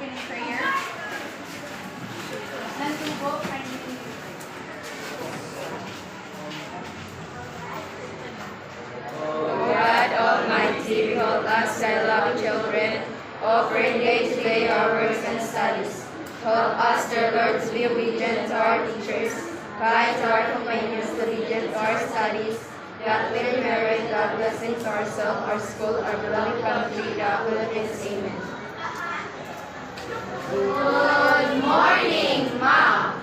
open in prayer. Nandugo, kindly. God Almighty, behold us, thy loving children, offering day to day our works and studies. Help us, dear Lord, to be obedient to our teachers, kind to our companions, obedient to our studies, that we may merit the blessings to ourselves, our school, our beloved country, the Philippines. Amen. Good morning, Mom.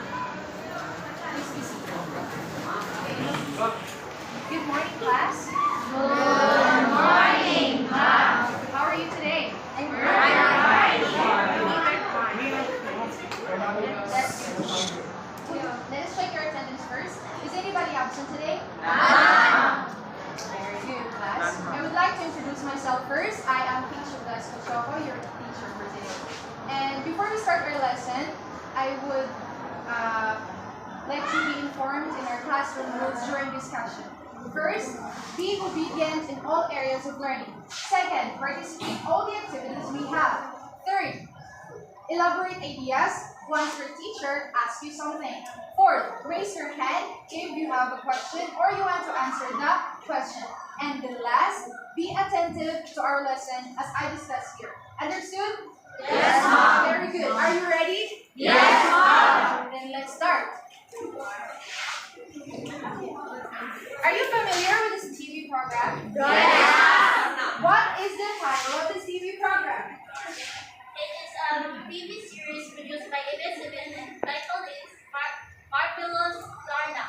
Good morning, class. Good morning, Mom. How are you today? I'm fine. That's good. Let us check your attendance first. Is anybody absent today? Very good, class. I would like to introduce myself first. I am Teacher Blasco Choco, your teacher for today. And before we start our lesson, I would let you be informed in our classroom rules during discussion. First, be obedient in all areas of learning. Second, participate in all the activities we have. Third, elaborate ideas once your teacher asks you something. Fourth, raise your hand if you have a question or you want to answer the question. And the last, be attentive to our lesson as I discussed here. Understood? Yes, Mom. Very good. Are you ready? Yes, Mom. Then let's start. Are you familiar with this TV program? Yes. What is the title of this TV program? It is a TV series produced by ABS-CBN and titled is Marvelous Darna.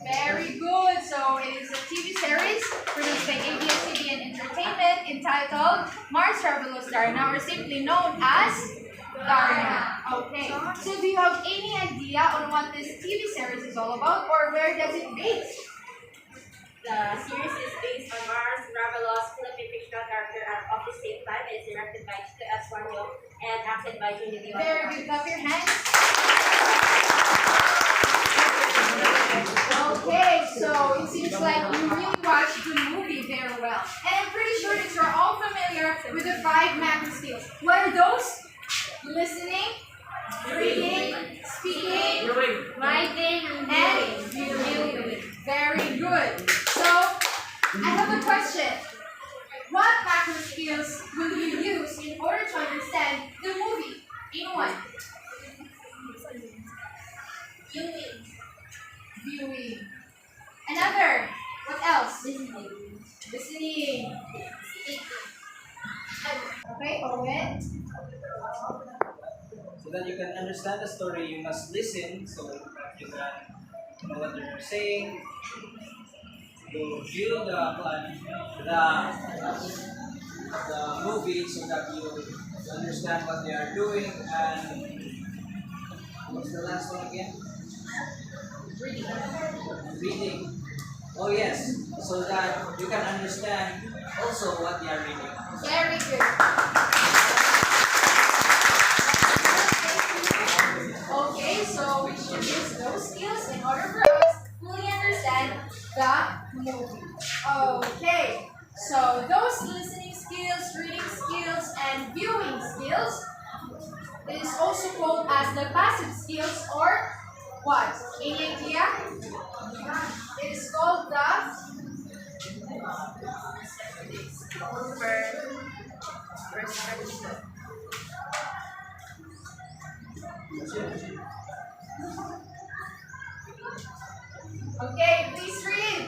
Very good. So it is a TV series produced by ABS-CBN Entertainment entitled Mars Travelers Darna, or simply known as Darna. Okay. So do you have any idea on what this TV series is all about, or where does it base? The series is based on Mars Marvelous Philippine fictional character of the same time. It is directed by Tito S. Juanyo and acted by Trinity. Very good. Clap your hands. Okay, so it seems like you really watched the movie very well. And I'm pretty sure that you're all familiar with the 5 Macroskills. What are those? Listening, reading, speaking, Writing and viewing. Very good. So, I have a question. What Macroskills will you use in order to understand the movie? Anyone? Viewing. Another. What else? Listening. Okay, Owen. So that you can understand the story, you must listen so that you can know what they're saying. To view the movie so that you understand what they are doing. And what's the last one again? Reading. Oh yes, so that you can understand also what they are reading. Very good. Okay, so we should use those skills in order for us to fully understand the movie. Okay, so those listening skills, reading skills, and viewing skills is also called as the passive skills, or what? Any idea? It is called the Okay, please read.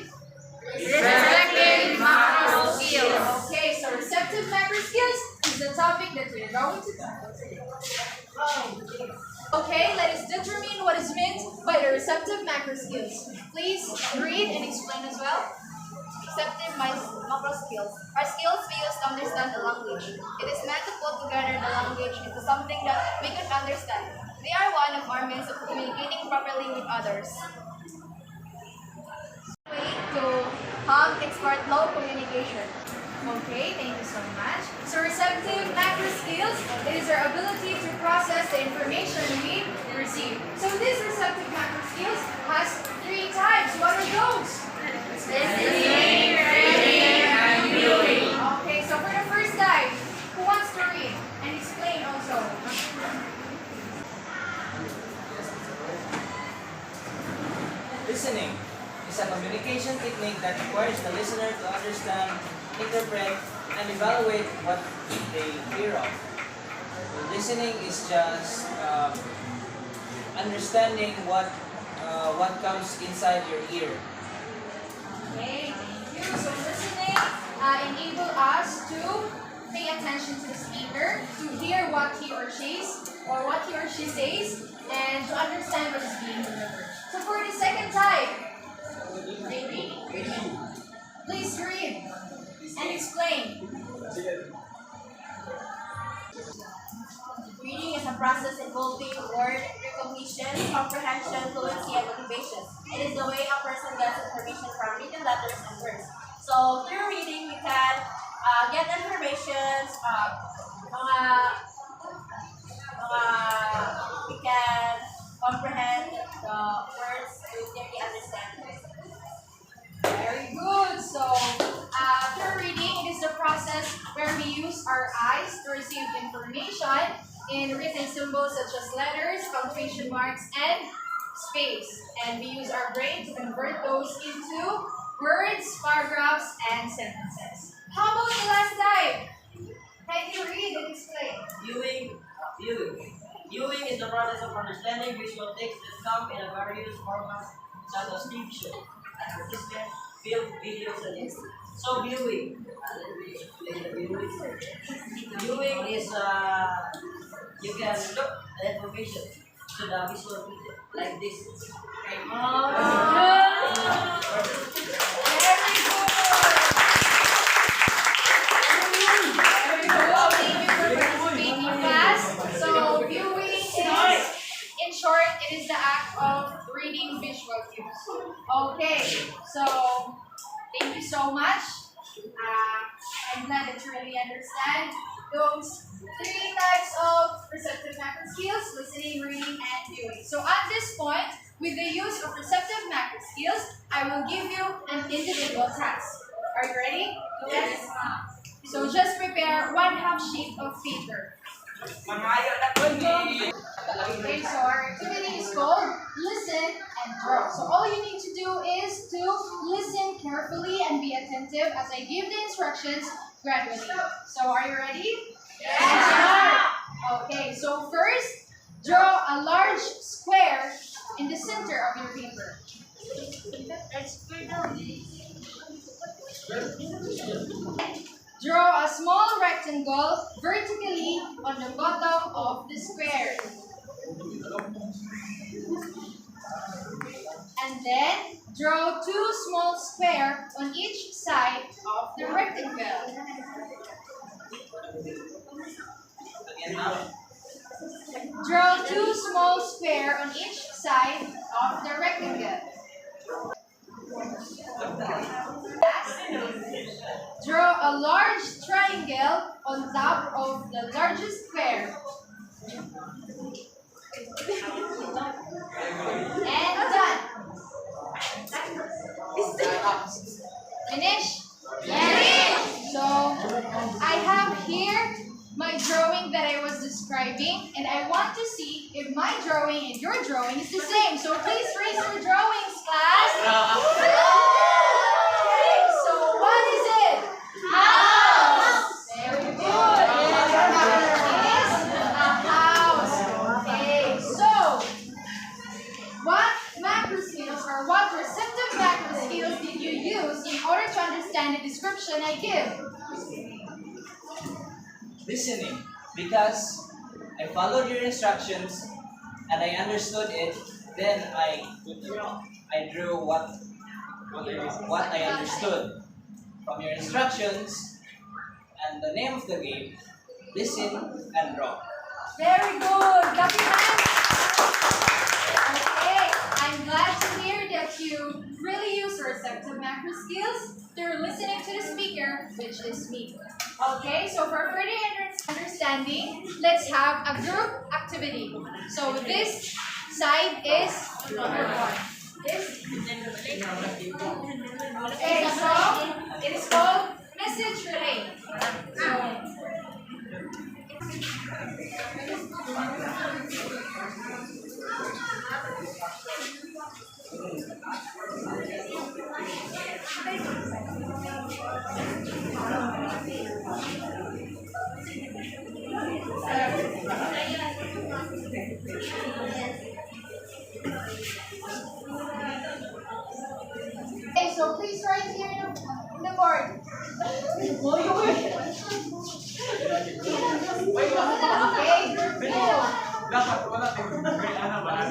Receptive Macroskills. Okay, so receptive macroskills is the topic that we're going to tackle today. Okay, let us determine what is meant by the receptive macroskills. Please read and explain as well. Receptive Macroskills are skills we use to understand the language. It is meant to put together the language into something that we can understand. They are one of our means of communicating properly with others. Way to have expert low communication. Okay, thank you so much. So receptive macroskills, it is our ability to process the information we receive. So this receptive macroskills has 3 types. What are those? Listening, reading, and viewing. Okay, so for the first type, who wants to read and explain also? Listening is a communication technique that requires the listener to understand, interpret, and evaluate what they hear of. So listening is just understanding what comes inside your ear. Okay, thank you. So listening enable us to pay attention to the speaker, to hear what he or she says, and to understand what is being delivered. So for the second type, reading. Please read and explain. Reading is a process involving word recognition, comprehension, fluency, and motivation. It is the way a person gets information from written letters and words. So through reading, we can get information, we can comprehend the words to clearly understand. Very good. So through reading, it is the process where we use our eyes to receive information in written symbols such as letters, punctuation marks, and space. And we use our brain to convert those into words, paragraphs, and sentences. How about the last type? Can you read and explain? Viewing is the process of understanding visual text that come in a various formats such as TV show, advertisement, film, videos, and music. So viewing is you can look at information to the visual media like this. Very good. Very good. Thank you for participating in class. So viewing is, in short, it is the act of reading visual cues. Okay, so thank you so much. I'm glad that you really understand those three types of receptive macro skills: listening, reading, and viewing. So at this point, with the use of receptive macro skills, I will give you an individual task. Are you ready? Yes. So just prepare 1/2 sheet of paper. Okay, so our activity is called Listen and Draw. So all you need to do is to listen carefully and be attentive as I give the instructions gradually. So are you ready? Yes. Okay, so first, draw a large square in the center of your paper. Draw a small rectangle vertically on the bottom of the square. And then draw 2 small squares on each side of the rectangle. Draw 2 small squares on each side of the rectangle. Draw a large triangle on top of the largest square. And done. Finish? Yes. So I have here my drawing that I was describing, and I want to see if my drawing and your drawing is the same. So please raise your drawings, class. Okay, so what is it? House. Very good. It is a house. Okay, so what macro skills or what receptive macro skills did you use in order to understand the description I give? Listening, because I followed your instructions and I understood it, then I drew what I understood from your instructions, and the name of the game, listen and draw. Very good. Clap your hands. Okay, I'm glad to hear that you really use receptive macro skills through listening to the speaker, which is me. Okay, so for further understanding, let's have a group activity. So this side is number 1. This. Okay, so it is called message relay. Okay, so please write here in the board. Okay, group 2. Dapat wala tayong ano ba?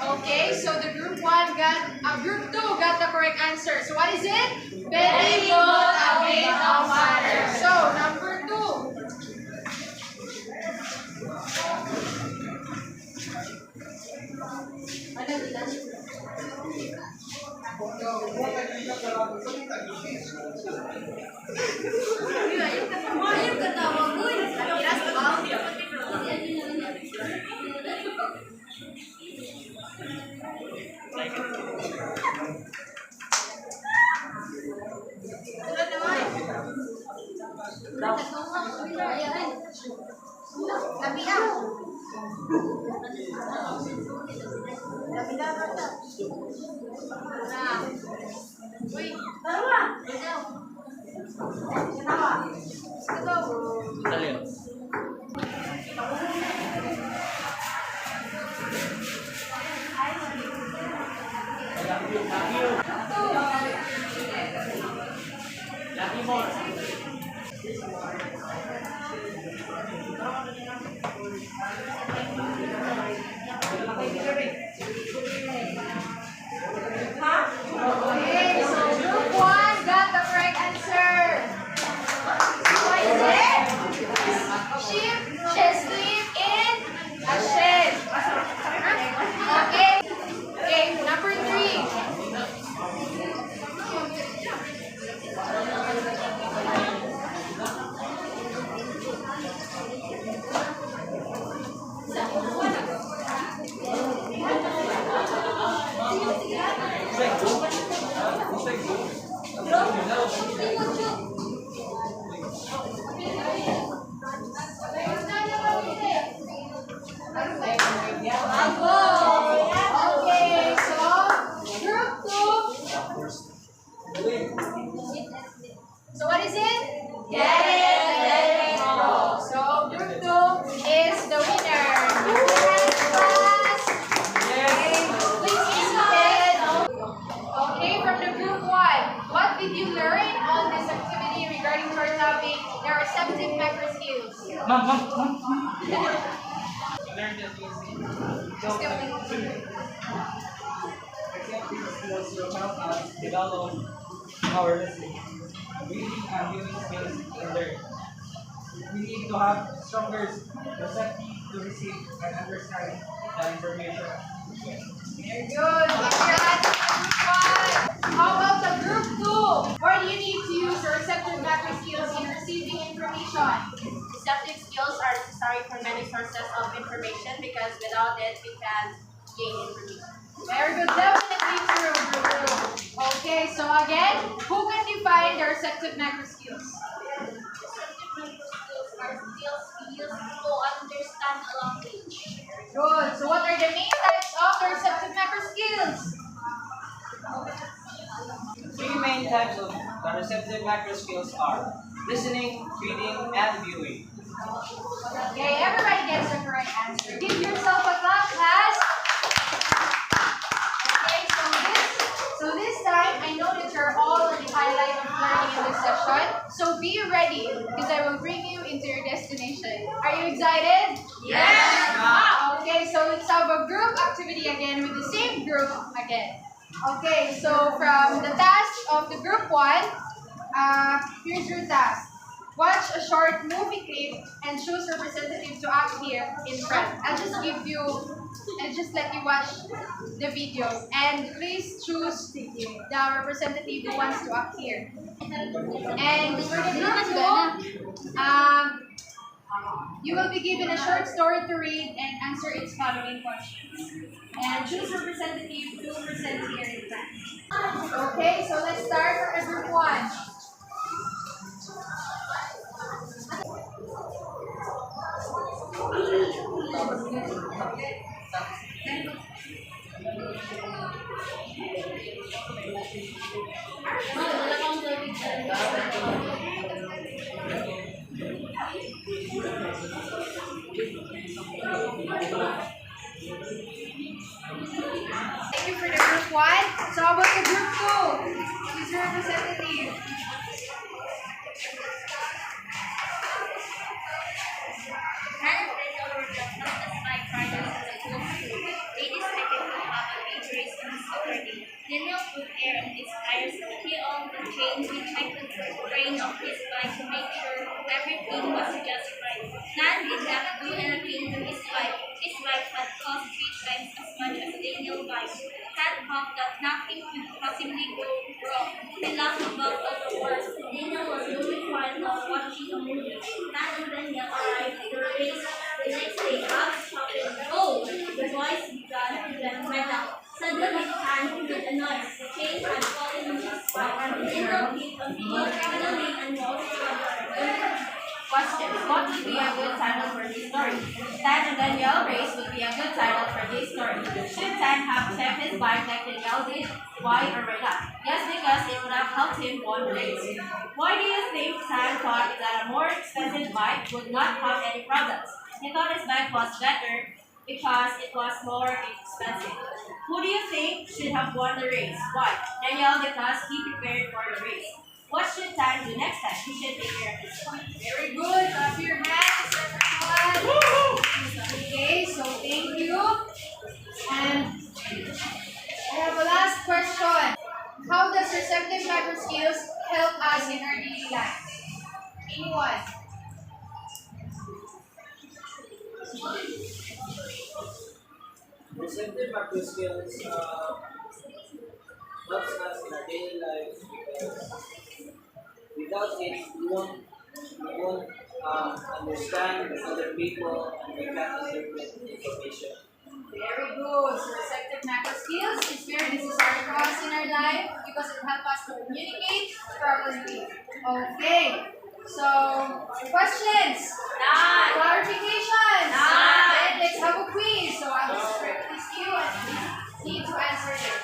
Okay, so the group 2 got the correct answer. So what is it? Very good against our matter. So number 2. Okay, so group 1 got the correct answer. What is it? Sheep sleep in a shed. Okay. Okay, number 3. Okay, so group 2. So what is it? Get it, let it go. So group 2 is the winner. Give your hands, class. Please be seated. Okay, from the group 1, what did you learn on this activity regarding to our topic, the receptive macroskills? Learn that easy. Receptive skills will help us develop our listening, reading, and viewing skills in learning. We need to have stronger receptive to receive and understand the information. Very good. Give your hands to group 1. How about the group 2? Where do you need to use the receptive macroskills in receiving information? Receptive skills are necessary for many sources of information because without it, we can't gain information. Very good. Definitely true, group 2. Okay, so again, who can define the receptive macroskills? Receptive skills are skills we use to understand a language. Good. So what are the main types of the receptive macroskills? Three main types of the receptive macroskills are listening, reading, and viewing. Okay, everybody gets the correct answer. Give yourself a clap, class. Okay, so this time, I know that you're all on the highlight of learning in this session. So be ready, because I will bring you into your destination. Are you excited? Yes! Okay, so let's have a group activity again with the same group again. Okay, so from the task of the group 1, here's your task. Watch a short movie clip and choose representative to act here in front. I'll just let you watch the video. And please choose the representative who wants to act here. And for the group 2, You will be given a short story to read and answer its following questions. And choose representative to present here in class. Okay, so let's start from the group 1. Thank you for the group 1. So how about the group 2? Choose your representative. Hand Daniel were just not as my brothers as a group. It is taken to have a big race in his authority. Daniel put air in his tires. He owned the chain. He checked the train of his bike to make sure everything was just right. Nan did not do anything to his bike. His bike had cost 3 times as much as Daniel's bike. Nan hoped that nothing could possibly go wrong. He laughed about all the worst. Daniel was doing fine while watching a movie. Nan and Daniel arrived at the race the next day out shopping. Oh! The boys began to get right out. Suddenly, Nan heard a noise. The chain had fallen in his bike. Daniel hit on the finally and walked to the question. What would be a good title for this story? Tan and Daniel race would be a good title for this story. Should Tan have checked his bike like Daniel did? Why or why not? Yes, because it would have helped him win the race. Why do you think Tan thought that a more expensive bike would not have any problems? He thought his bike was better because it was more expensive. Who do you think should have won the race? Why? Daniel, because he prepared for the race. What should Tan do next time? He should take care of his bike. Very good. Clap your hands, everyone. Okay, so thank you. And I have a last question. How does receptive microskills help us in our daily life? Anyone? Receptive Macroskills helps us in our daily lives because without it, we won't understand other people and we can't interpret information. Very good. So receptive microskills is very necessary for us in our life because it helps us to communicate properly. Okay. So questions? None. Clarifications? None. Then let's have a quiz. So I will script this to you and you need to answer this.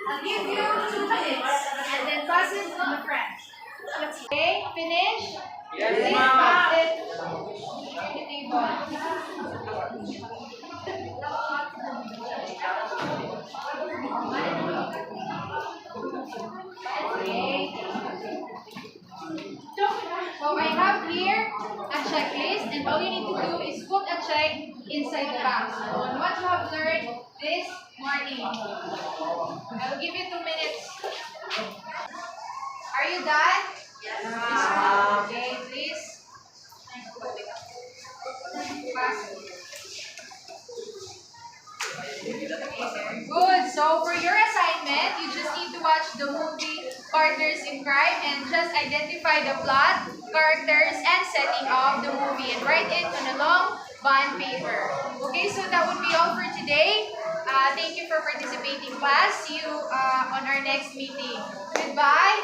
I'll give you 2 minutes and then pass it to the friend. Okay, finish? Yes, Please ma'am. pass it to the table. Okay. So I have here a checklist and all you need to do is put a check inside the box on what you have learned this morning. I will give you 2 minutes. Are you done? Yes. Okay, please. Pass it. Okay, very good. So for your assignment, you just need to watch the movie Partners in Crime and just identify the plot, characters, and setting of the movie and write it on a long bond paper. Okay, so that would be all for today. Thank you for participating, class. See you on our next meeting. Goodbye.